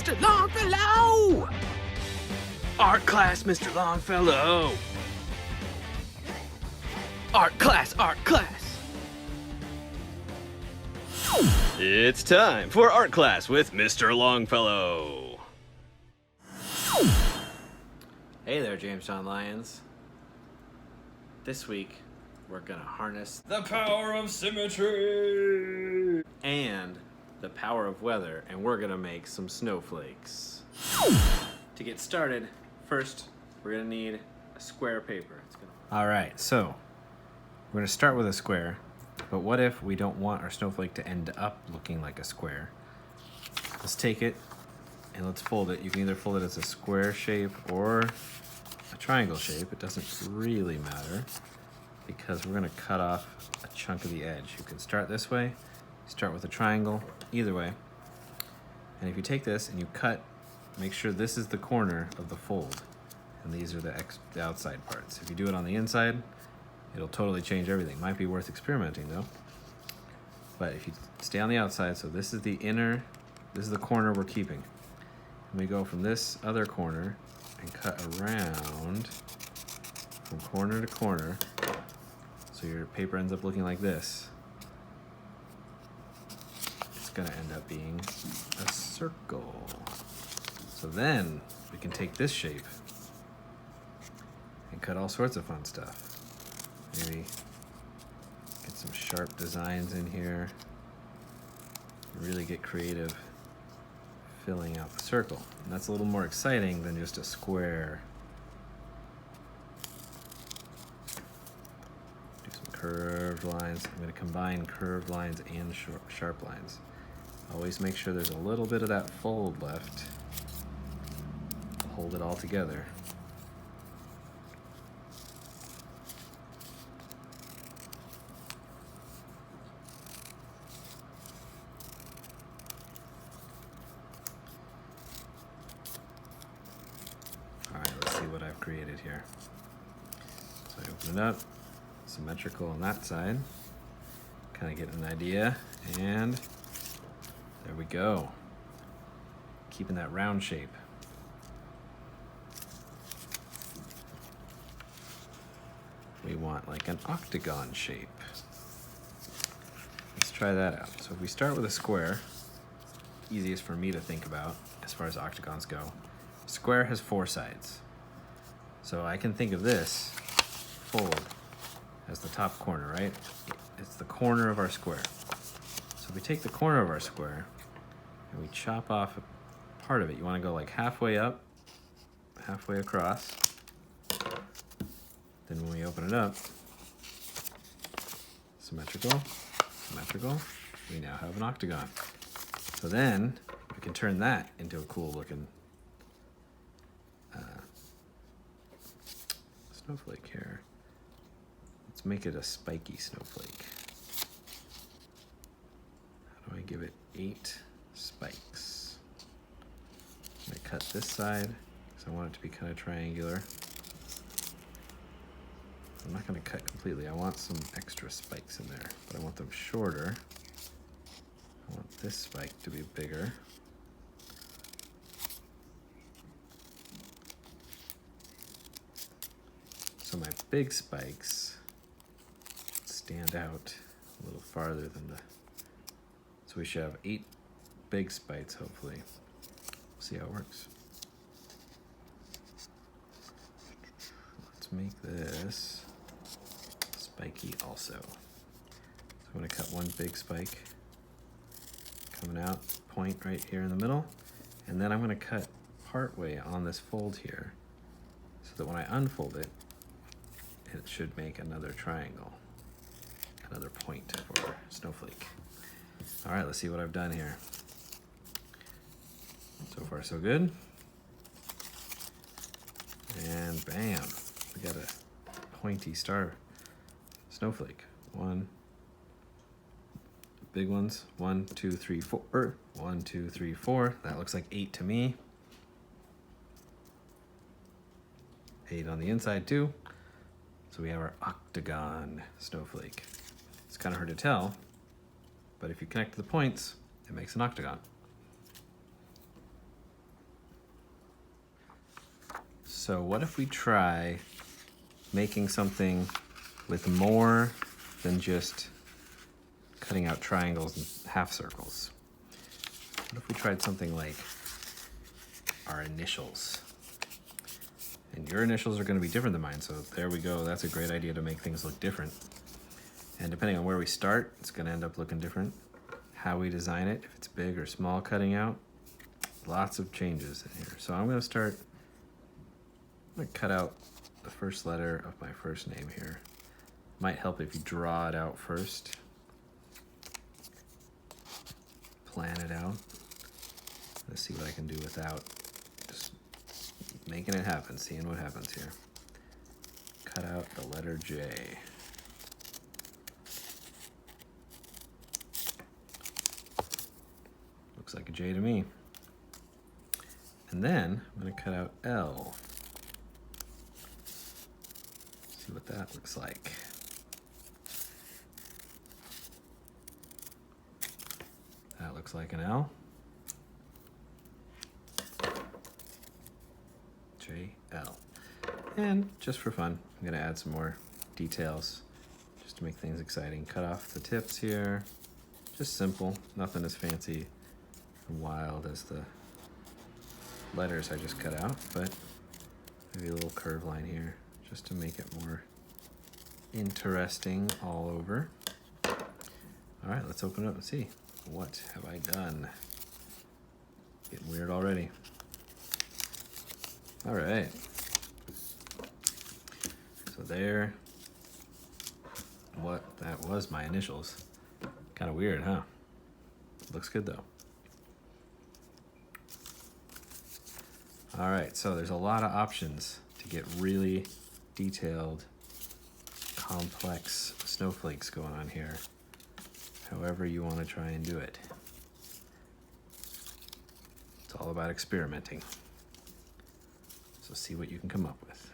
Mr. Longfellow! Art class, Mr. Longfellow! Art class, art class! It's time for art class with Mr. Longfellow. Hey there, Jamestown Lions. This week, we're gonna harness The power of symmetry! and the power of weather, and we're gonna make some snowflakes. To get started, first, we're gonna need a square paper. Alright, so, we're gonna start with a square, but what if we don't want our snowflake to end up looking like a square? Let's take it and let's fold it. You can either fold it as a square shape or a triangle shape. It doesn't really matter because we're gonna cut off a chunk of the edge. You can start this way, start with a triangle, either way. And if you take this and you cut, make sure this is the corner of the fold. And these are the outside parts. If you do it on the inside, it'll totally change everything. Might be worth experimenting though. But if you stay on the outside, so this is the inner, this is the corner we're keeping. And we go from this other corner and cut around from corner to corner. So your paper ends up looking like this. It's gonna end up being a circle. So then we can take this shape and cut all sorts of fun stuff. Maybe get some sharp designs in here. Really get creative filling out the circle. And that's a little more exciting than just a square. Do some curved lines. I'm going to combine curved lines and sharp lines. Always make sure there's a little bit of that fold left. Hold it all together. What I've created here. So I open it up, symmetrical on that side, kind of get an idea, and there we go. Keeping that round shape. We want like an octagon shape. Let's try that out. So if we start with a square, easiest for me to think about as far as octagons go. Square has 4 sides. So I can think of this fold as the top corner, right? It's the corner of our square. So if we take the corner of our square and we chop off a part of it, you want to go like halfway up, halfway across. Then when we open it up, symmetrical, symmetrical, we now have an octagon. So then we can turn that into a cool looking snowflake here. Let's make it a spiky snowflake. How do I give it 8 spikes? I'm gonna cut this side because I want it to be kind of triangular. I'm not gonna cut completely. I want some extra spikes in there, but I want them shorter. I want this spike to be bigger. So my big spikes stand out a little farther than the... So we should have 8 big spikes, hopefully. See how it works. Let's make this spiky also. So I'm gonna cut one big spike coming out, point right here in the middle, and then I'm gonna cut part way on this fold here so that when I unfold it, it should make another triangle, another point for snowflake. All right, let's see what I've done here. So far, so good. And bam, we got a pointy star snowflake. Big ones, 1, 2, 3, 4. 1, 2, 3, 4. That looks like 8 to me. 8 on the inside too. So we have our octagon snowflake. It's kind of hard to tell, but if you connect the points, it makes an octagon. So what if we try making something with more than just cutting out triangles and half circles? What if we tried something like our initials? And your initials are going to be different than mine, so there we go. That's a great idea to make things look different. And depending on where we start, it's going to end up looking different. How we design it, if it's big or small cutting out, lots of changes in here. So I'm going to cut out the first letter of my first name here. Might help if you draw it out first. Plan it out. Let's see what I can do without just making it happen, seeing what happens here. Cut out the letter J. Looks like a J to me. And then I'm going to cut out L. See what that looks like. That looks like an L. J, L. And just for fun, I'm going to add some more details just to make things exciting. Cut off the tips here. Just simple, nothing as fancy and wild as the letters I just cut out, but maybe a little curve line here just to make it more interesting all over. All right, let's open it up and see. What have I done? Getting weird already. All right. So there, that was my initials. Kind of weird, huh? Looks good though. All right, so there's a lot of options to get really detailed, complex snowflakes going on here. However you want to try and do it. It's all about experimenting. So see what you can come up with.